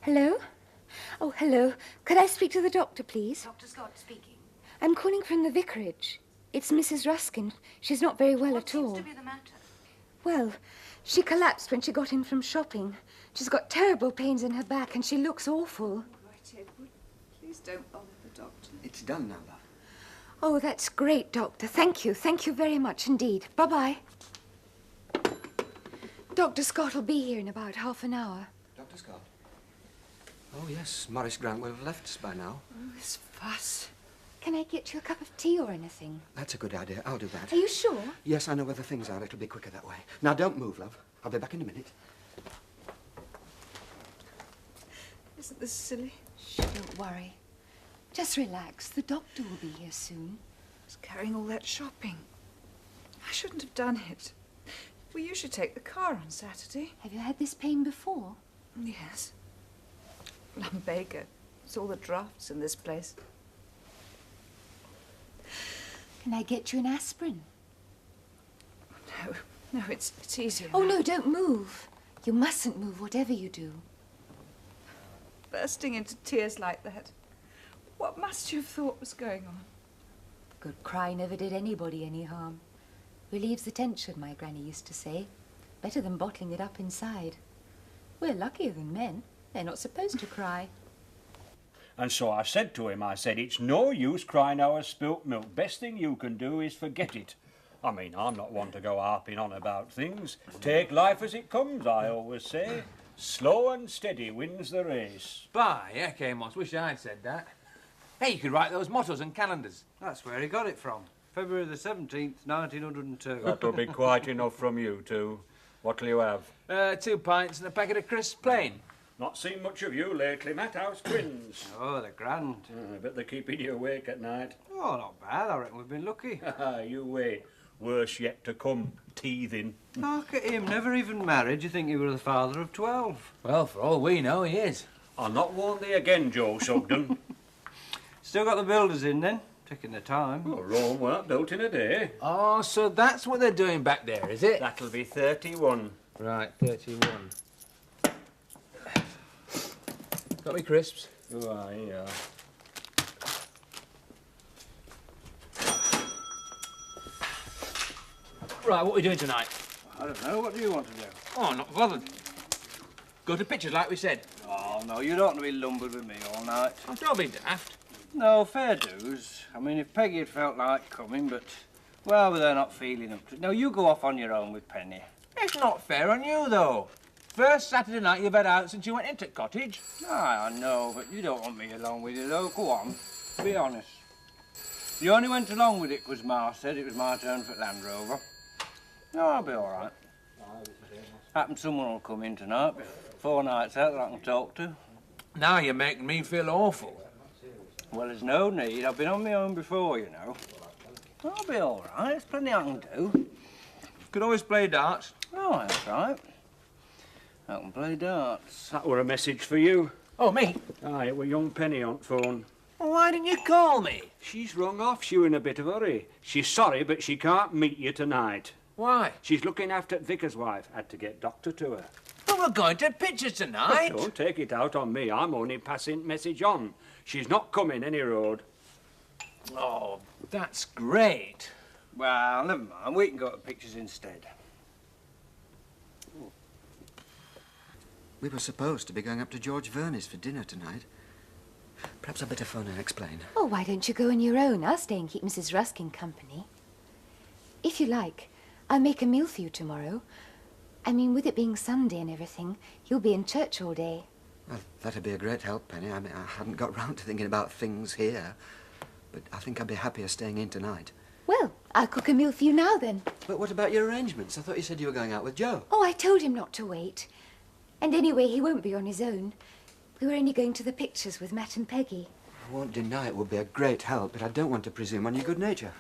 Hello? Oh, hello. Could I speak to the doctor, please? Dr. Scott speaking. I'm calling from the vicarage. It's Mrs. Ruskin. She's not very well at all. What seems to be the matter? Well, she collapsed when she got in from shopping. She's got terrible pains in her back and she looks awful. Right, Edward. Please don't bother the doctor. It's done now, love. Oh, that's great, Doctor. Thank you. Thank you very much indeed. Bye-bye. Dr. Scott will be here in about half an hour. Dr. Scott? Oh, yes. Maurice Grant will have left us by now. Oh, this fuss. Can I get you a cup of tea or anything? That's a good idea. I'll do that. Are you sure? Yes, I know where the things are. It'll be quicker that way. Now, don't move, love. I'll be back in a minute. Isn't this silly? Shh, don't worry. Just relax. The doctor will be here soon. I was carrying all that shopping. I shouldn't have done it. We usually take the car on Saturday. Have you had this pain before? Yes. Lumbago. It's all the drafts in this place. Can I get you an aspirin? No, it's easier Oh, now. no, don't move. You mustn't move, whatever you do. Bursting into tears like that. What must you have thought was going on? Good cry never did anybody any harm. Relieves the tension, my granny used to say. Better than bottling it up inside. We're luckier than men. They're not supposed to cry. And so I said to him, it's no use crying over spilt milk. Best thing you can do is forget it. I mean, I'm not one to go harping on about things. Take life as it comes, I always say. Slow and steady wins the race. Bah, yeah, Amos. Wish I'd said that. Hey, you could write those mottos and calendars. That's where he got it from. February the 17th, 1902. That'll be quite enough from you two. What'll you have? 2 pints and a packet of crisps plain. Not seen much of you lately, Matt. How's twins? Oh, they're grand. I bet they're keeping you awake at night. Oh, not bad. I reckon we've been lucky. You wait. Worse yet to come, teething. Look at him, never even married. You think he were the father of 12. Well, for all we know, he is. I'll not warn thee again, Joe Sugden. Still got the builders in then, taking their time. Oh, Rome weren't built in a day. Oh, so that's what they're doing back there, is it? That'll be 31. Right, 31. Got me crisps? Oh, yeah. Right, what are we doing tonight? I don't know. What do you want to do? Oh, not bothered. Go to pictures like we said. Oh, no, you don't want to be lumbered with me all night. Oh, don't be daft. No, fair dues. I mean, if Peggy had felt like coming, but, well, they're not feeling up to it. No, you go off on your own with Penny. It's not fair on you, though. First Saturday night you've had out since you went into cottage. I know, but you don't want me along with you, though. Go on, be honest. You only went along with it because Ma said it was my turn for Land Rover. No, I'll be all right. Happens someone will come in tonight. 4 nights out that I can talk to. Now you're making me feel awful. Well, there's no need. I've been on my own before, you know. I'll be all right. There's plenty I can do. Could always play darts. Oh, that's right. I can play darts. That were a message for you. Oh, me? Aye, it were young Penny on phone. Well, why didn't you call me? She's rung off. She were in a bit of a hurry. She's sorry, but she can't meet you tonight. Why? She's looking after Vicar's wife. Had to get doctor to her. Well, we're going to pictures tonight. Don't take it out on me. I'm only passing message on. She's not coming any road. Oh, that's great. Well, never mind. We can go to pictures instead. We were supposed to be going up to George Verney's for dinner tonight. Perhaps I'd better phone and explain. Oh, why don't you go on your own? I'll stay and keep Mrs. Ruskin company. If you like, I'll make a meal for you tomorrow. I mean, with it being Sunday and everything, you'll be in church all day. Well, that'd be a great help, Penny. I mean, I hadn't got round to thinking about things here. But I think I'd be happier staying in tonight. Well, I'll cook a meal for you now, then. But what about your arrangements? I thought you said you were going out with Joe. Oh, I told him not to wait. And anyway, he won't be on his own. We were only going to the pictures with Matt and Peggy. I won't deny it would be a great help, but I don't want to presume on your good nature.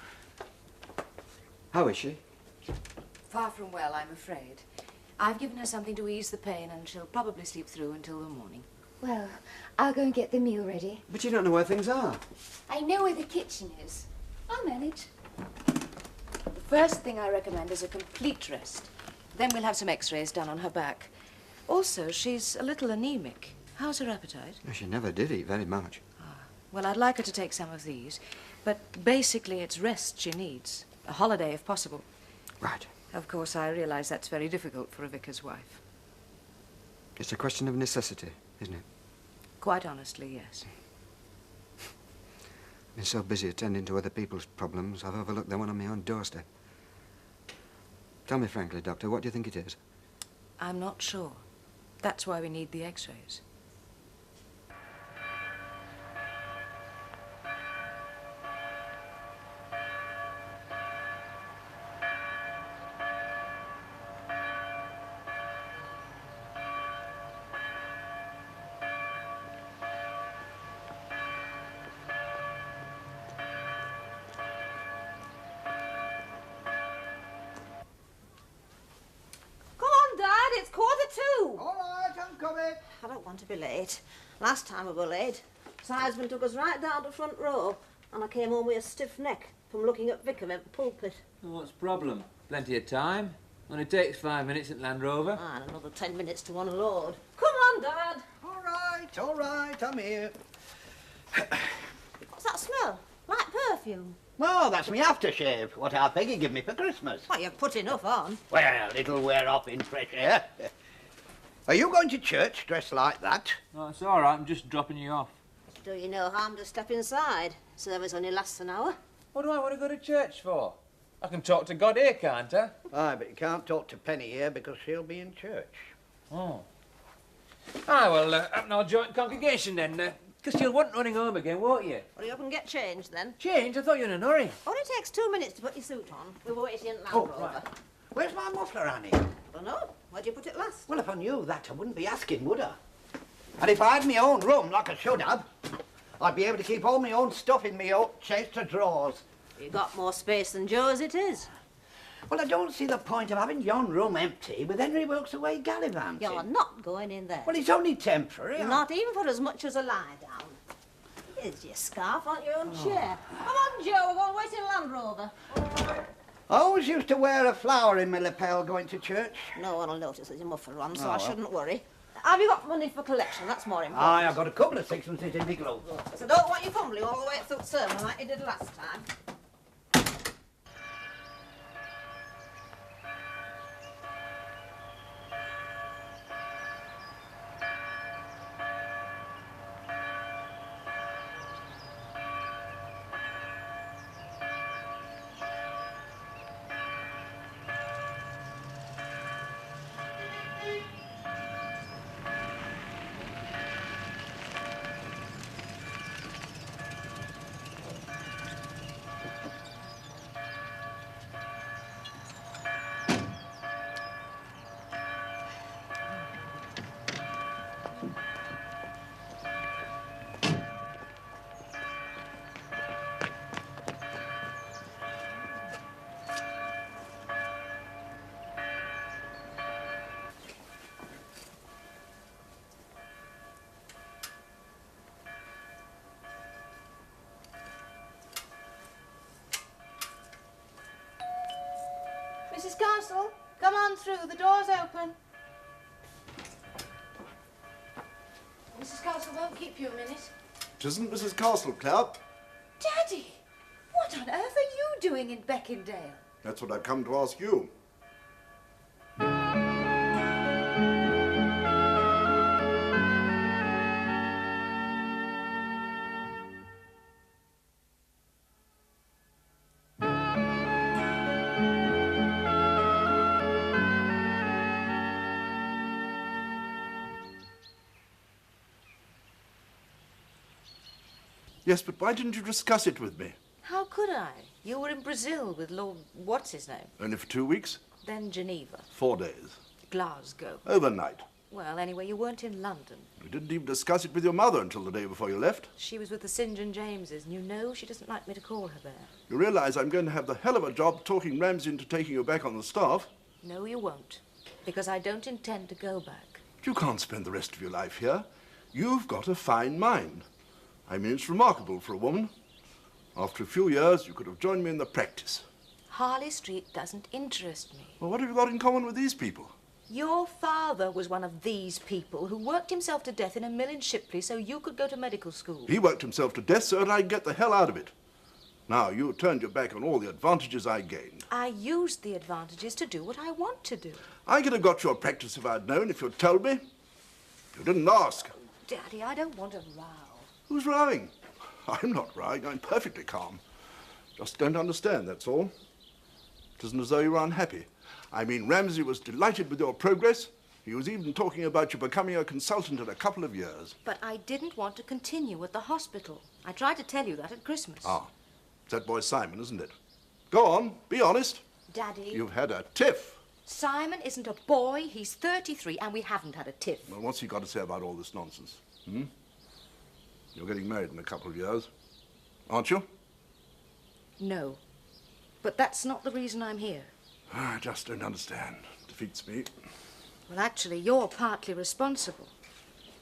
How is she? Far from well, I'm afraid. I've given her something to ease the pain, and she'll probably sleep through until the morning. Well, I'll go and get the meal ready. But you don't know where things are. I know where the kitchen is. I'll manage. The first thing I recommend is a complete rest. Then we'll have some x-rays done on her back. Also, she's a little anemic. How's her appetite? She never did eat very much. Well, I'd like her to take some of these, but basically it's rest she needs. A holiday, if possible. Right. Of course, I realise that's very difficult for a vicar's wife. It's a question of necessity, isn't it? Quite honestly, yes. I've been so busy attending to other people's problems, I've overlooked the one on my own doorstep. Tell me frankly, Doctor, what do you think it is? I'm not sure. That's why we need the x-rays. I don't want to be late. Last time we were late, Sidesman took us right down to front row, and I came home with a stiff neck from looking at Vicar at the pulpit. Well, what's the problem? Plenty of time. Only takes 5 minutes at Land Rover. Ah, and another 10 minutes to unload. Come on, Dad. All right, I'm here. What's that smell? Like perfume. Oh, that's me aftershave, what our Peggy gave me for Christmas. Well, you've put enough on. Well, it'll wear off in fresh air. Are you going to church dressed like that? Oh, it's all right. I'm just dropping you off. Do you no harm to step inside? Service only lasts an hour. What do I want to go to church for? I can talk to God here, can't I? Aye, but you can't talk to Penny here because she'll be in church. Oh. Ah, well, have no joint congregation then, because you'll want running home again, won't you? Well, you up and get changed then. Change? I thought you were in a hurry. Only takes 2 minutes to put your suit on. We were waiting in Land Oh, Rover. right. Where's my muffler, Annie? Don't know. Where'd you put it last? Well, if I knew that, I wouldn't be asking, would I? And if I had my own room, like I should have, I'd be able to keep all my own stuff in my own chest of drawers. You got more space than Joe as it is. Well, I don't see the point of having yon room empty with Henry Wilkes away gallivanting. You're not going in there. Well, it's only temporary. Not even for as much as a lie down. Here's your scarf on your own chair. Come on, Joe, we're going to wait in Land Rover. I always used to wear a flower in my lapel going to church. No one will notice there's a muffler on, so Oh, I well. shouldn't worry. Have you got money for collection? That's more important. Aye, I've got a couple of sixpences in my glove. So don't want you fumbling all the way through the sermon like you did last time. Mrs. Castle, come on through. The door's open. Mrs. Castle won't keep you a minute. It isn't Mrs. Castle, Claire. Daddy, what on earth are you doing in Beckindale? That's what I've come to ask you. Yes, but why didn't you discuss it with me? How could I? You were in Brazil with Lord... what's his name? Only for 2 weeks? Then Geneva. 4 days. Glasgow. Overnight. Well, anyway, you weren't in London. You didn't even discuss it with your mother until the day before you left. She was with the St. John Jameses, and you know she doesn't like me to call her there. You realise I'm going to have the hell of a job talking Ramsay into taking you back on the staff. No, you won't. Because I don't intend to go back. But you can't spend the rest of your life here. You've got a fine mind. I mean, it's remarkable for a woman. After a few years, you could have joined me in the practice. Harley Street doesn't interest me. Well, what have you got in common with these people? Your father was one of these people who worked himself to death in a mill in Shipley so you could go to medical school. He worked himself to death so that I could get the hell out of it. Now, you turned your back on all the advantages I gained. I used the advantages to do what I want to do. I could have got your practice if I'd known, if you'd told me. You didn't ask. Daddy, I don't want a row. Who's rowing? I'm not rowing. I'm perfectly calm. Just don't understand, that's all. It isn't as though you were unhappy. I mean, Ramsay was delighted with your progress. He was even talking about you becoming a consultant in a couple of years. But I didn't want to continue at the hospital. I tried to tell you that at Christmas. Ah, it's that boy Simon, isn't it? Go on, be honest. Daddy. You've had a tiff. Simon isn't a boy. He's 33 and we haven't had a tiff. Well, what's he got to say about all this nonsense? Hmm? You're getting married in a couple of years, aren't you? No. But that's not the reason I'm here. I just don't understand. Defeats me. Well, actually, you're partly responsible.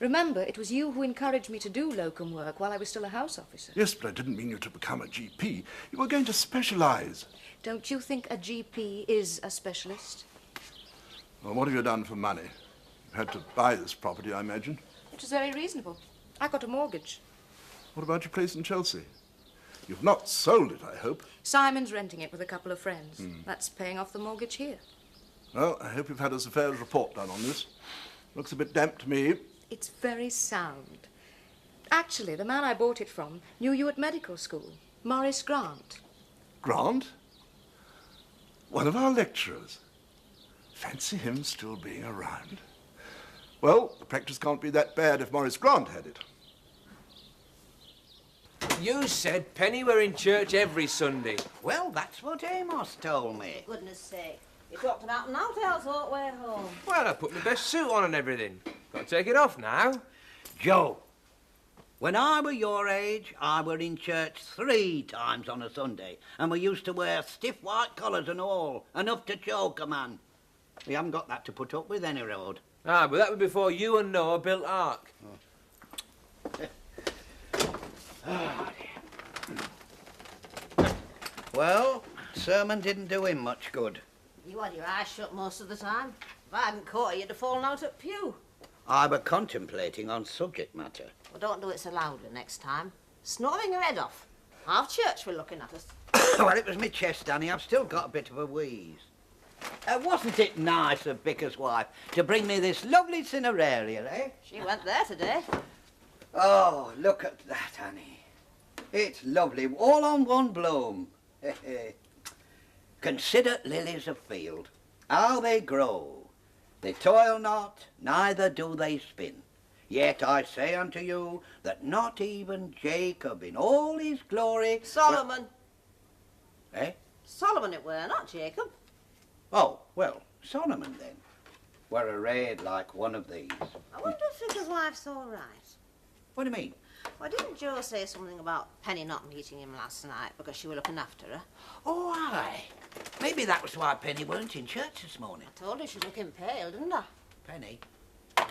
Remember, it was you who encouraged me to do locum work while I was still a house officer. Yes, but I didn't mean you to become a GP. You were going to specialise. Don't you think a GP is a specialist? Well, what have you done for money? You had to buy this property, I imagine. It was very reasonable. I got a mortgage. What about your place in Chelsea? You've not sold it, I hope. Simon's renting it with a couple of friends. That's paying off the mortgage here. Well, I hope you've had a affairs report done on this. Looks a bit damp to me. It's very sound. Actually, the man I bought it from knew you at medical school, Maurice Grant. Grant? One of our lecturers. Fancy him still being around. Well, the practice can't be that bad if Maurice Grant had it. You said Penny were in church every Sunday. Well, that's what Amos told me. Goodness sake. You talked about an outhouse all the way home. Well, I put my best suit on and everything. Got to take it off now. Joe, when I were your age, I were in church 3 times on a Sunday, and we used to wear stiff white collars and all, enough to choke a man. We haven't got that to put up with any road. Ah, but that was before you and Noah built Ark. Well, sermon didn't do him much good. You had your eyes shut most of the time. If I hadn't caught you, you'd have fallen out at pew. I were contemplating on subject matter. Well, don't do it so louder next time. Snoring your head off. Half church were looking at us. Well, it was my chest, Danny. I've still got a bit of a wheeze. Wasn't it nice of Vicar's wife to bring me this lovely cineraria, eh? She went there today. Oh, look at that, Annie. It's lovely, all on one bloom. Consider lilies of field, how they grow. They toil not, neither do they spin. Yet I say unto you that not even Jacob in all his glory... Solomon. Eh? Solomon it were, not Jacob. Oh, well, Solomon then were arrayed like one of these. I wonder if Vicar's wife's all right. What do you mean? Well, didn't Joe say something about Penny not meeting him last night because she were looking after her? Oh, aye. Maybe that was why Penny weren't in church this morning. I told her she's looking pale, didn't I? Penny?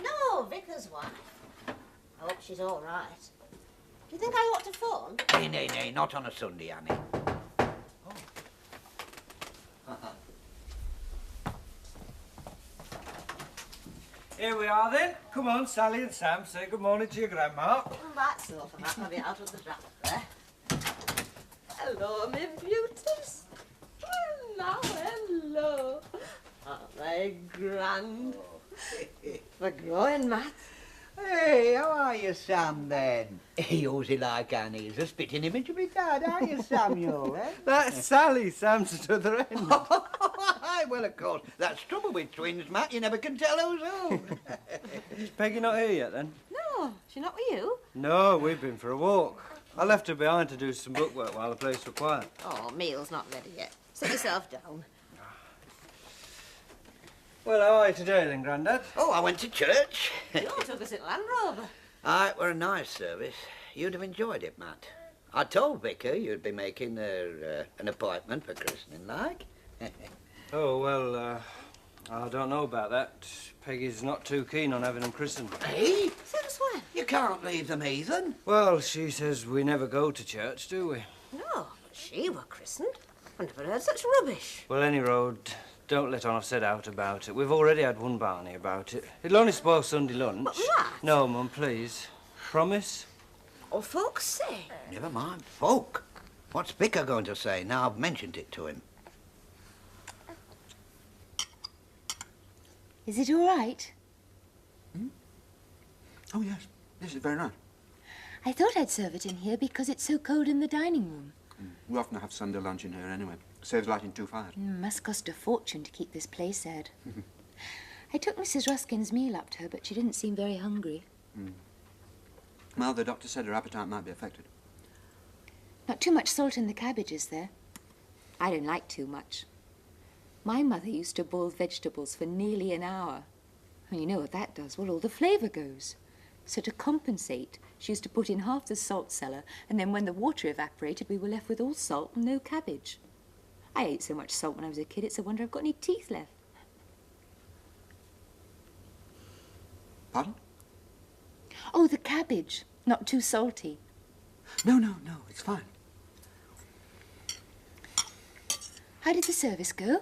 No, Vicar's wife. I hope she's all right. Do you think I ought to phone? Nay, not on a Sunday, Annie. Here we are then. Come on, Sally and Sam, say good morning to your grandma. Come back, so for that, maybe out of the draft there. Hello, me beauties. Hello. Aren't they grand? We're growing, Matt. Hey, how are you, Sam, then? Yours like Annie is a spitting image of me dad, aren't you, Samuel, eh? That's Sally, Sam's at the other end. Aye, well, of course. That's trouble with twins, Matt. You never can tell who's who. Is Peggy not here yet, then? No, she not with you? No, we've been for a walk. I left her behind to do some bookwork while the place was quiet. Oh, meal's not ready yet. Sit yourself down. Well, how are you today, then, Grandad? Oh, I went to church. You took us in Land Rover. Aye, it were a nice service. You'd have enjoyed it, Matt. I told Vicar you'd be making her an appointment for christening, like. Oh, well, I don't know about that. Peggy's not too keen on having them christened. Hey? Since when? You can't leave them heathen. Well, she says we never go to church, do we? No, but she were christened. I never heard such rubbish. Well, any road, Don't let on I've said out about it. We've already had one Barney about it. It'll only spoil Sunday lunch. But that? No, Mum, please. Promise? Oh, folks say. Never mind, folk. What's Vicar going to say now I've mentioned it to him? Is it all right? Oh, yes. Yes, it's very nice. I thought I'd serve it in here because it's so cold in the dining room. We often have Sunday lunch in here anyway. Saves lighting 2 fires. Must cost a fortune to keep this place aired. I took Mrs. Ruskin's meal up to her, but she didn't seem very hungry. Well, the doctor said her appetite might be affected. Not too much salt in the cabbage, is there? I don't like too much. My mother used to boil vegetables for nearly an hour. And you know what that does? Well, all the flavour goes. So to compensate, she used to put in half the salt cellar, and then when the water evaporated, we were left with all salt and no cabbage. I ate so much salt when I was a kid, it's a wonder I've got any teeth left. Pardon? Oh, the cabbage. Not too salty. No, it's fine. How did the service go?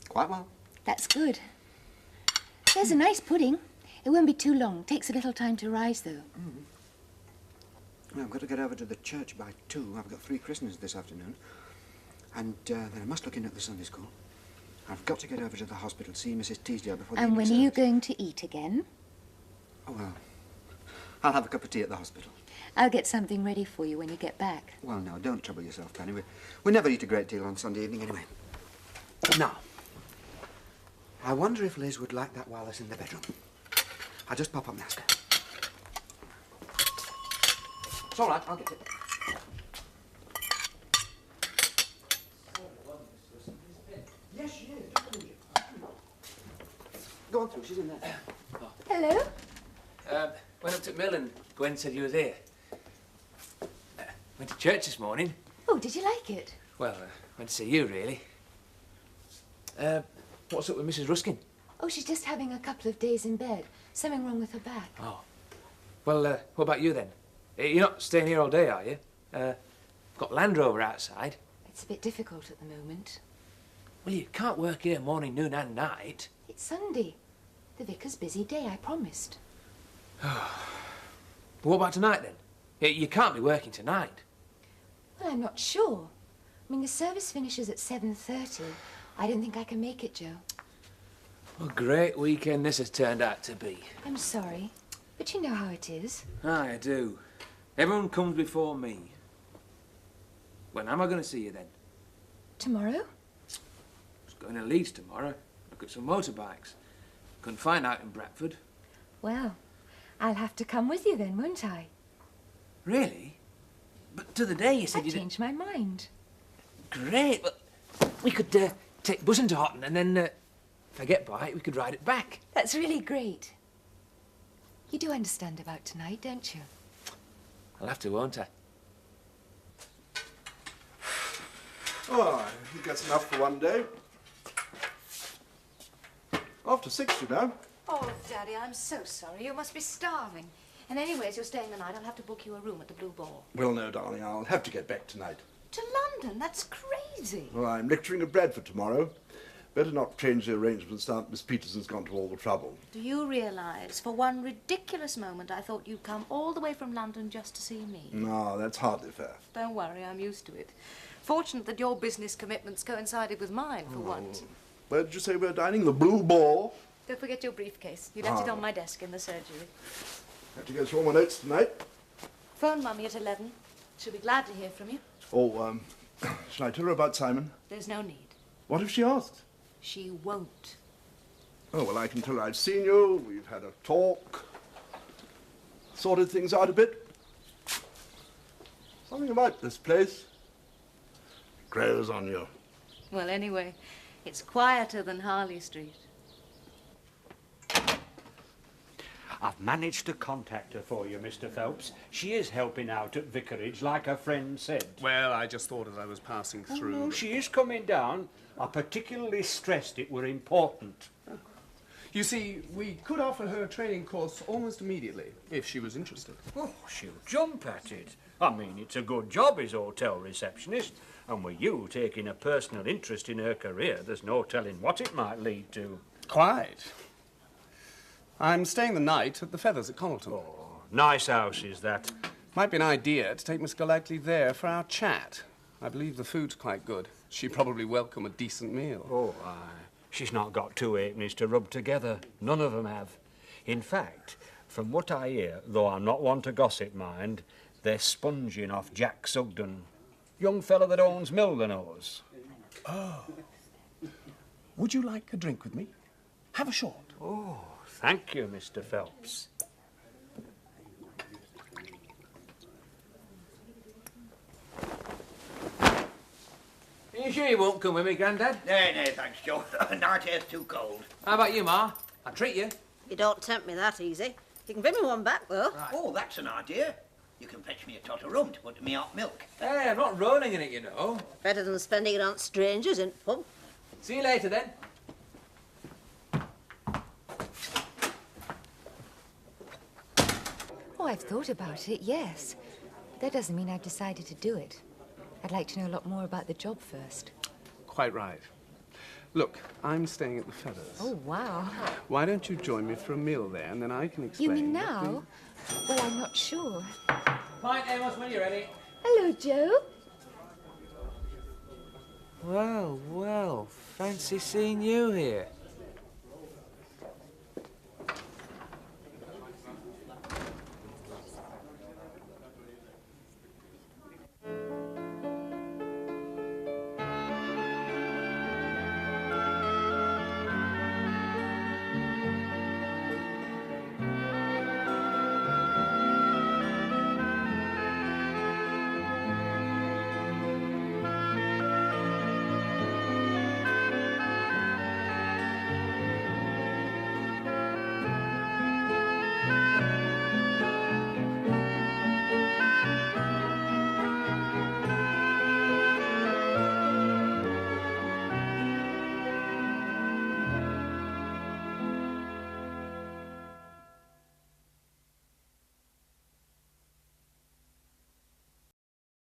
Quite well. That's good. There's a nice pudding. It won't be too long. Takes a little time to rise, though. Well, I've got to get over to the church by 2. I've got 3 christenings this afternoon. And then I must look in at the Sunday school. I've got to get over to the hospital, see Mrs. Teasdale before the And when are evening you service. going to eat again? Oh, well, I'll have a cup of tea at the hospital. I'll get something ready for you when you get back. Well, no, don't trouble yourself, Penny. We never eat a great deal on Sunday evening anyway. Now, I wonder if Liz would like that wireless in the bedroom. I'll just pop up and ask her. It's all right, I'll get it. Yes, she is. Go on through, she's in there. Hello? Went up to mill and Gwen said you were there. Went to church this morning. Oh, did you like it? Well, went to see you, really. What's up with Mrs. Ruskin? Oh, she's just having a couple of days in bed. Something wrong with her back. Oh. Well, what about you then? You're not staying here all day, are you? Got Land Rover outside. It's a bit difficult at the moment. Well, you can't work here morning, noon and night. It's Sunday. The vicar's busy day, I promised. What about tonight, then? You can't be working tonight. Well, I'm not sure. I mean, the service finishes at 7:30. I don't think I can make it, Joe. What a great weekend this has turned out to be. I'm sorry, but you know how it is. Aye, I do. Everyone comes before me. When am I going to see you, then? Tomorrow? I was going to Leeds tomorrow. Look at some motorbikes. Couldn't find out in Bradford. Well, I'll have to come with you then, won't I? Really? But to the day you said I've you didn't... changed my mind. Great. Well, we could take bus into Houghton and then, if I get by it, we could ride it back. That's really great. You do understand about tonight, don't you? I'll have to, won't I? Oh, I think that's enough for one day. After 6, you know. Oh, Daddy, I'm so sorry. You must be starving. And anyways, you're staying the night. I'll have to book you a room at the Blue Ball. Well, no, darling, I'll have to get back tonight. To London? That's crazy. Well, I'm lecturing at Bradford tomorrow. Better not change the arrangements now that Miss Peterson's gone to all the trouble. Do you realise, for one ridiculous moment, I thought you'd come all the way from London just to see me? No, that's hardly fair. Don't worry, I'm used to it. Fortunate that your business commitments coincided with mine for once. Where did you say we're dining? The Blue Ball? Don't forget your briefcase. You left it on my desk in the surgery. Have to go through all my notes tonight. Phone Mummy at 11. She'll be glad to hear from you. Oh, shall I tell her about Simon? There's no need. What if she asks? She won't. Oh, well, I can tell her I've seen you, we've had a talk, sorted things out a bit. Something about this place grows on you. Well, anyway, it's quieter than Harley Street. I've managed to contact her for you, Mr. Phelps. She is helping out at Vicarage, like her friend said. Well, I just thought as I was passing through... Oh, she is coming down. I particularly stressed it were important. You see, we could offer her a training course almost immediately, if she was interested. Oh, she'll jump at it. I mean, it's a good job as hotel receptionist, and with you taking a personal interest in her career, there's no telling what it might lead to. Quite. I'm staying the night at the Feathers at Connaughton. Oh, nice house is that. Might be an idea to take Miss Golightly there for our chat. I believe the food's quite good. She'd probably welcome a decent meal. Oh, aye. She's not got two halfpennies to rub together. None of them have. In fact, from what I hear, though I'm not one to gossip, mind, they're sponging off Jack Sugden, young fellow that owns Mildenose. Oh. Would you like a drink with me? Have a short. Oh, thank you, Mr. Phelps. Are you sure you won't come with me, Grandad? No, thanks, Joe. Night air's too cold. How about you, Ma? I'll treat you. You don't tempt me that easy. You can bring me one back, though. Right. Oh, that's an idea. You can fetch me a tot of rum to put in me hot milk. Hey, I'm not rolling in it, you know. Better than spending it on strangers in pub. See you later, then. Oh, I've thought about it, yes. That doesn't mean I've decided to do it. I'd like to know a lot more about the job first. Quite right. Look, I'm staying at the Feathers. Oh, wow. Why don't you join me for a meal there, and then I can explain... You mean what now? Well, I'm not sure. Pint, Amos, when you're ready. Hello, Joe. Well, fancy seeing you here.